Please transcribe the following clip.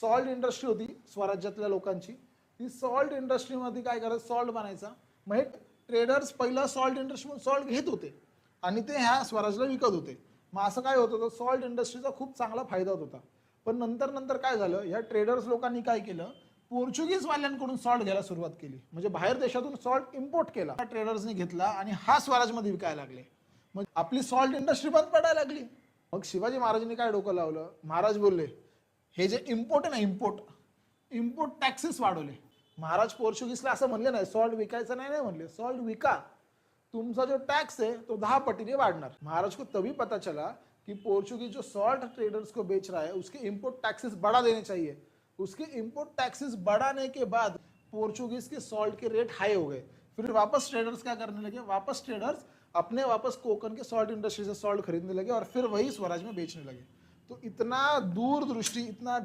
Salt industry होती स्वराज्यातल्या लोकांची. ती सॉल्ट इंडस्ट्रीमध्ये काय करायचं, सॉल्ट बनायचा. मग हे ट्रेडर्स पहिला सॉल्ट इंडस्ट्रीमधून सॉल्ट घेत होते आणि ते ह्या स्वराजला विकत होते. मग असं काय होत होतं, सॉल्ट इंडस्ट्रीचा खूप चांगला फायदा होत होता. पण नंतर काय झालं, ह्या ट्रेडर्स लोकांनी काय केलं, पोर्चुगीज वाल्यांकडून सॉल्ट घ्यायला सुरुवात केली. म्हणजे बाहेर देशातून सॉल्ट इम्पोर्ट केला, ट्रेडर्सनी घेतला आणि हा स्वराजमध्ये विकायला लागले. मग आपली सॉल्ट इंडस्ट्री बंद पडायला लागली. मग शिवाजी महाराजांनी काय डोकं लावलं, महाराज बोलले हे जे इम्पोर्ट आहे ना, इम्पोर्ट टॅक्सेस वाढवले. महाराज पोर्चुगीजला असं म्हणले नाही सॉल्ट विकायचं नाही म्हणले, सॉल्ट विका, तुमचा जो टैक्स है तो 10 पटीने वाढणार. महाराज को तभी पता चला कि पोर्चुगीज जो सॉल्ट ट्रेडर्स को बेच रहा है उसके इंपोर्ट टैक्सेस बढ़ा देने चाहिए. उसके इंपोर्ट टैक्सेस बढ़ाने के बाद पोर्चुगीज के सॉल्ट के रेट हाई हो गए. फिर वापस ट्रेडर्स क्या करने लगे, वापस ट्रेडर्स वापस कोकन के सॉल्ट इंडस्ट्री से सॉल्ट खरीदने लगे और फिर वही स्वराज में बेचने लगे. तो इतना दूरदृष्टि, इतना